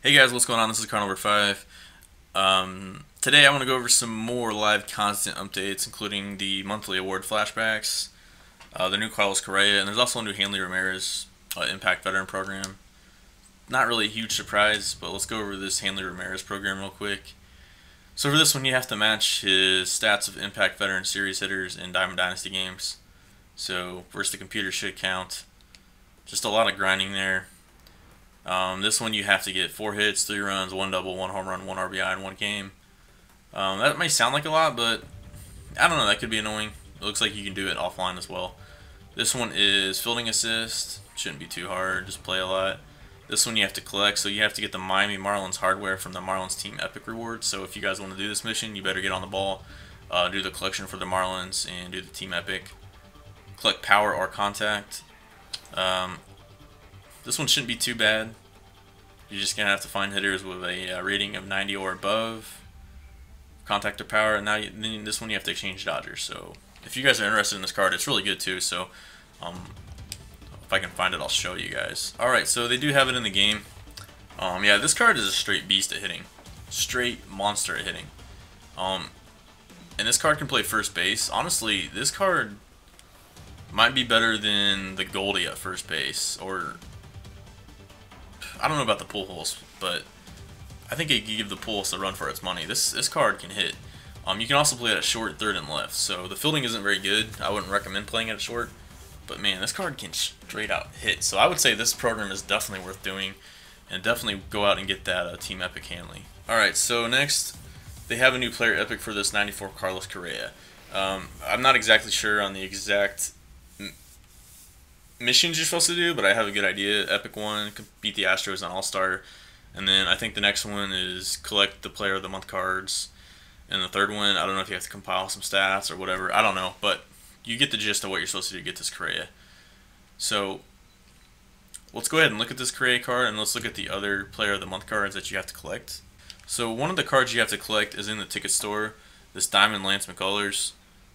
Hey guys, what's going on? This is Car number 5. Today I want to go over some more live content updates, including the monthly award flashbacks, the new Carlos Correa, and there's also a new Hanley Ramirez Impact Veteran Program. Not really a huge surprise, but let's go over this Hanley Ramirez program real quick. So for this one, you have to match his stats of Impact Veteran Series hitters in Diamond Dynasty games. So first, the computer should count. Just a lot of grinding there. This one you have to get 4 hits, 3 runs, 1 double, 1 home run, 1 RBI in one game. That may sound like a lot, but I don't know, that could be annoying. It looks like you can do it offline as well. This one is fielding assist. Shouldn't be too hard, just play a lot. This one you have to collect, so you have to get the Miami Marlins hardware from the Marlins Team Epic Rewards. So if you guys want to do this mission, you better get on the ball, do the collection for the Marlins, and do the Team Epic. Collect power or contact. This one shouldn't be too bad. You're just going to have to find hitters with a rating of 90 or above. Contact or power. And now then this one you have to exchange Dodgers. So if you guys are interested in this card, it's really good too. So if I can find it, I'll show you guys. Alright, so they do have it in the game. Yeah, this card is a straight beast at hitting. Straight monster at hitting. And this card can play first base. Honestly, this card might be better than the Goldie at first base, or I don't know about the pull holes, but I think it can give the Pulse a run for its money. This card can hit. You can also play it at short, third, and left. So the fielding isn't very good. I wouldn't recommend playing it at short. But man, this card can straight out hit. So I would say this program is definitely worth doing, and definitely go out and get that Team Epic Hanley. All right, so next they have a new player epic for this 94 Carlos Correa. I'm not exactly sure on the exact missions you're supposed to do, but I have a good idea. Epic 1, beat the Astros on All-Star, and then I think the next one is collect the Player of the Month cards, and the third one, I don't know if you have to compile some stats or whatever, I don't know, but you get the gist of what you're supposed to do to get this Correa. So let's go ahead and look at this Correa card, and let's look at the other Player of the Month cards that you have to collect. So one of the cards you have to collect is in the ticket store, this Diamond Lance McCullers,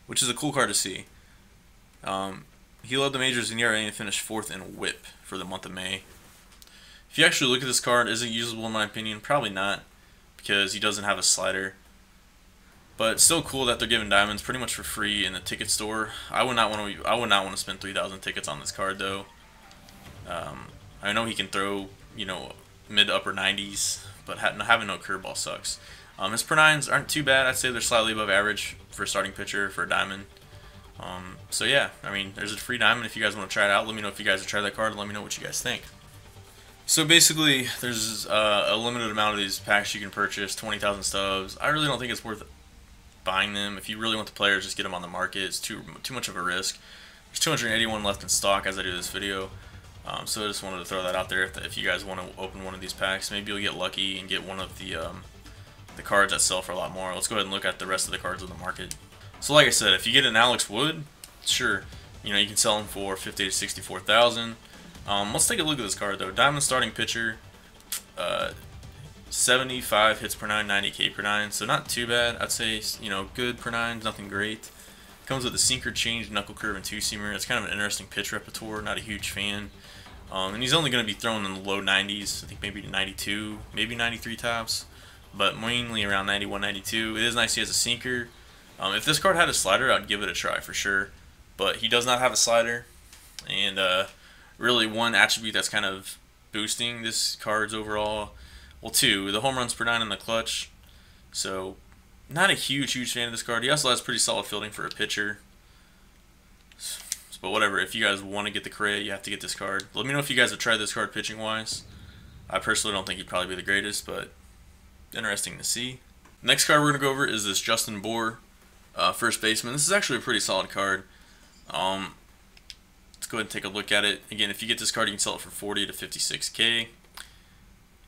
which is a cool card to see. He led the majors in ERA and finished 4th in WHIP for the month of May. If you actually look at this card, is it usable in my opinion? Probably not, because he doesn't have a slider. But it's still cool that they're giving diamonds pretty much for free in the ticket store. I would not want to spend 3,000 tickets on this card though. I know he can throw, mid to upper 90s, but having no curveball sucks. His per nines aren't too bad. I'd say they're slightly above average for a starting pitcher for a diamond. So yeah, I mean, there's a free diamond if you guys want to try it out. Let me know if you guys have tried that card, and let me know what you guys think. So basically, there's a limited amount of these packs you can purchase, 20,000 stubs. I really don't think it's worth buying them. If you really want the players, just get them on the market. It's too much of a risk. There's 281 left in stock as I do this video. So I just wanted to throw that out there. If you guys want to open one of these packs, maybe you'll get lucky and get one of the cards that sell for a lot more. Let's go ahead and look at the rest of the cards on the market. So like I said, if you get an Alex Wood, sure, you can sell them for 50 to 64,000. Let's take a look at this card though. Diamond starting pitcher, 75 hits per 9, 90 K per 9. So not too bad. I'd say good per 9, nothing great. Comes with a sinker, change, knuckle curve, and 2-seamer. It's kind of an interesting pitch repertoire. Not a huge fan. And he's only going to be thrown in the low 90s. I think maybe 92, maybe 93 tops, but mainly around 91, 92. It is nice he has a sinker. If this card had a slider, I'd give it a try for sure. But he does not have a slider. And really one attribute that's kind of boosting this card's overall, well, 2, the home runs per 9 in the clutch. So not a huge fan of this card. He also has pretty solid fielding for a pitcher. But whatever, if you guys want to get the Correa, you have to get this card. Let me know if you guys have tried this card pitching wise. I personally don't think he'd probably be the greatest, but interesting to see. Next card we're going to go over is this Justin Bour, first baseman. This is actually a pretty solid card. Let's go ahead and take a look at it. Again, if you get this card, you can sell it for 40 to 56K.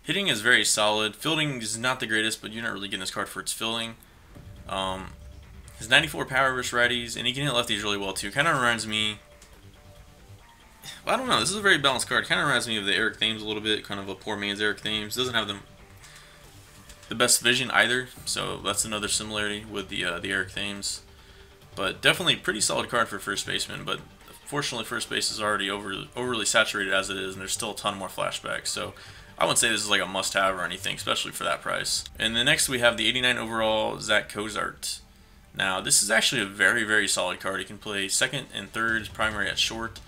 Hitting is very solid. Fielding is not the greatest, but you're not really getting this card for its fielding. His 94 power versus righties, and he can hit lefties really well too. Kind of reminds me, well, I don't know, this is a very balanced card. Kind of reminds me of the Eric Thames a little bit, kind of a poor man's Eric Thames. Doesn't have the best vision either, so that's another similarity with the Eric Thames. But definitely pretty solid card for first baseman, but fortunately first base is already overly saturated as it is, and there's still a ton more flashbacks. So I wouldn't say this is like a must-have or anything, especially for that price. And then next we have the 89 overall Zach Cozart. Now, this is actually a very, very solid card. He can play second and third, primary at short.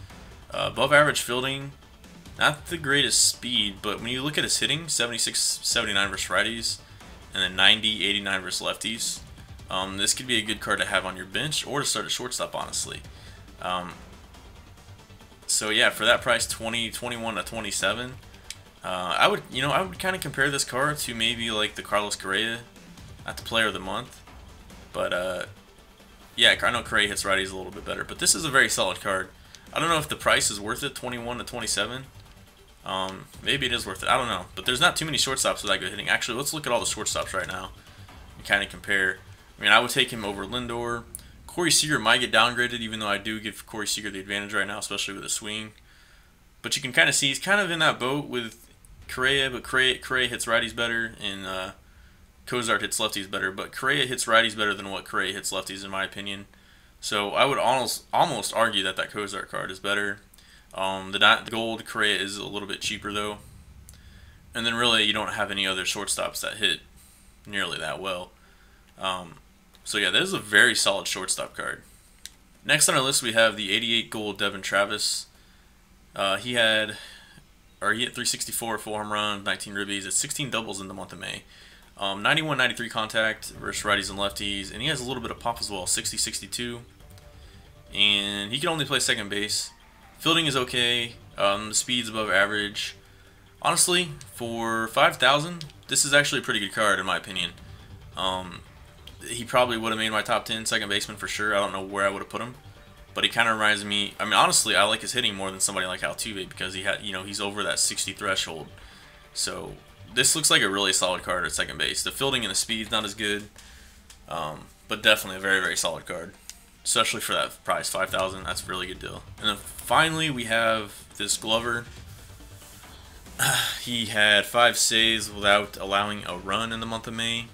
Above average fielding, not the greatest speed, but when you look at his hitting, 76, 79 versus righties, and then 90, 89 versus lefties. This could be a good card to have on your bench or to start at shortstop, honestly. So yeah, for that price, 21 to 27, I would kind of compare this card to maybe like the Carlos Correa at the Player of the Month. But yeah, I know Correa hits righties a little bit better, but this is a very solid card. I don't know if the price is worth it, 21 to 27. Maybe it is worth it. I don't know, but there's not too many shortstops with that good hitting. Actually, let's look at all the shortstops right now and kind of compare. I mean, I would take him over Lindor. Corey Seager might get downgraded, even though I do give Corey Seager the advantage right now, especially with the swing. But you can kind of see he's kind of in that boat with Correa, but Correa hits righties better, and Cozart hits lefties better. But Correa hits righties better than what Correa hits lefties, in my opinion. So I would almost argue that Cozart card is better. The gold Correa is a little bit cheaper though. And then really you don't have any other shortstops that hit nearly that well. So yeah, this is a very solid shortstop card. Next on our list we have the 88 gold Devin Travis. He hit 364, 4 home runs, 19 ribbies, it's 16 doubles in the month of May. 91, 93 contact versus righties and lefties, and he has a little bit of pop as well, 60, 62. And he can only play second base. Fielding is okay. The speed's above average. Honestly, for 5,000, this is actually a pretty good card in my opinion. He probably would have made my top 10 second baseman for sure. I don't know where I would have put him, but he kind of reminds me. I mean, honestly, I like his hitting more than somebody like Altuve because he's over that 60 threshold. So this looks like a really solid card at second base. The fielding and the speed's not as good, but definitely a very, very solid card. Especially for that price, 5,000, that's a really good deal. And then finally, we have this Glover. He had 5 saves without allowing a run in the month of May.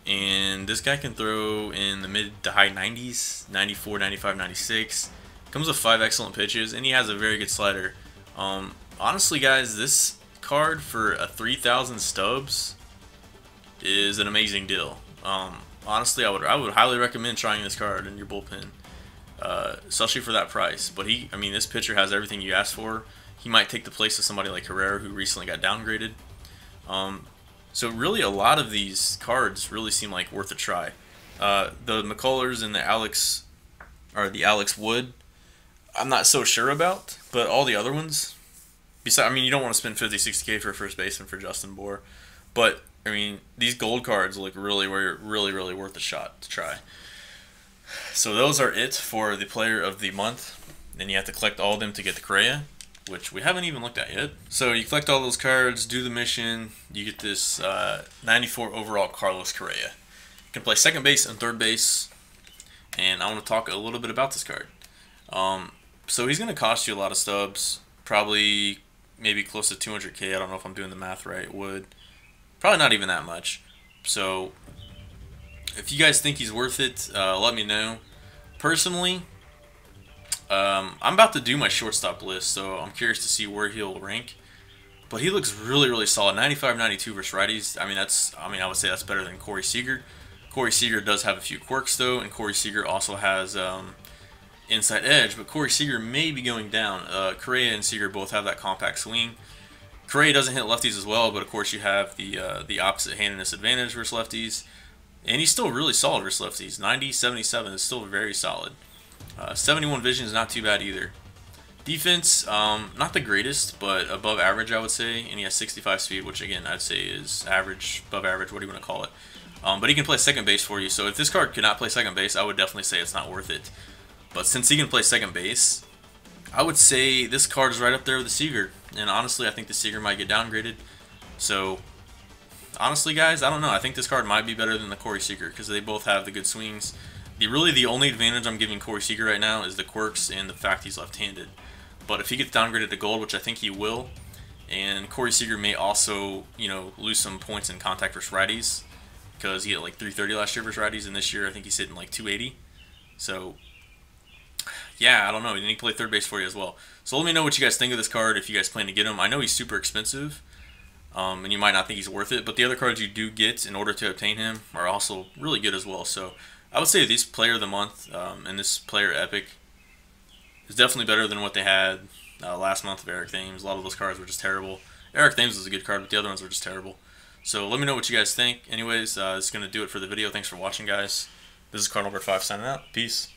And this guy can throw in the mid to high 90s, 94, 95, 96. Comes with 5 excellent pitches, and he has a very good slider. Honestly, guys, this card for a 3,000 stubs is an amazing deal. Honestly, I would highly recommend trying this card in your bullpen, especially for that price. But this pitcher has everything you asked for. He might take the place of somebody like Correa, who recently got downgraded. So really, a lot of these cards really seem like worth a try. The McCullers and the Alex Wood, I'm not so sure about, but all the other ones, besides, you don't want to spend 50, 60K for a first baseman for Justin Bour, but these gold cards look really worth a shot to try. So those are it for the Player of the Month. Then you have to collect all of them to get the Correa, which we haven't even looked at yet. So you collect all those cards, do the mission, you get this 94 overall Carlos Correa. You can play second base and third base, and I want to talk a little bit about this card. So he's going to cost you a lot of stubs, probably maybe close to 200K. I don't know if I'm doing the math right. Would probably not even that much. So if you guys think he's worth it, let me know. Personally, I'm about to do my shortstop list, so I'm curious to see where he'll rank. But he looks really solid. 95, 92 versus righties. I would say that's better than Corey Seager. Corey Seager does have a few quirks though, and Corey Seager also has inside edge. But Corey Seager may be going down. Correa and Seager both have that compact swing. Correa doesn't hit lefties as well, but of course you have the opposite handedness advantage versus lefties. And he's still really solid versus lefties. 90, 77 is still very solid. 71 vision is not too bad either. Defense, not the greatest, but above average, I would say. And he has 65 speed, which again, I'd say is average, above average, what do you want to call it. But he can play second base for you. So if this card cannot play second base, I would definitely say it's not worth it. But since he can play second base, I would say this card is right up there with the Seager. And honestly, I think the Seager might get downgraded. So honestly, guys, I don't know. I think this card might be better than the Corey Seager because they both have the good swings. Really, the only advantage I'm giving Corey Seager right now is the quirks and the fact he's left-handed. But if he gets downgraded to gold, which I think he will, and Corey Seager may also, lose some points in contact versus righties because he hit like 330 last year versus righties, and this year I think he's hitting like 280. So, yeah, I don't know. And he can play third base for you as well. So let me know what you guys think of this card if you guys plan to get him. I know he's super expensive. and you might not think he's worth it, but the other cards you do get in order to obtain him are also really good as well. So I would say this Player of the Month and this Player Epic is definitely better than what they had last month of Eric Thames. A lot of those cards were just terrible. Eric Thames was a good card, but the other ones were just terrible. So let me know what you guys think. Anyways, it's going to do it for the video. Thanks for watching, guys. This is Cardinal Bird 5 signing out. Peace.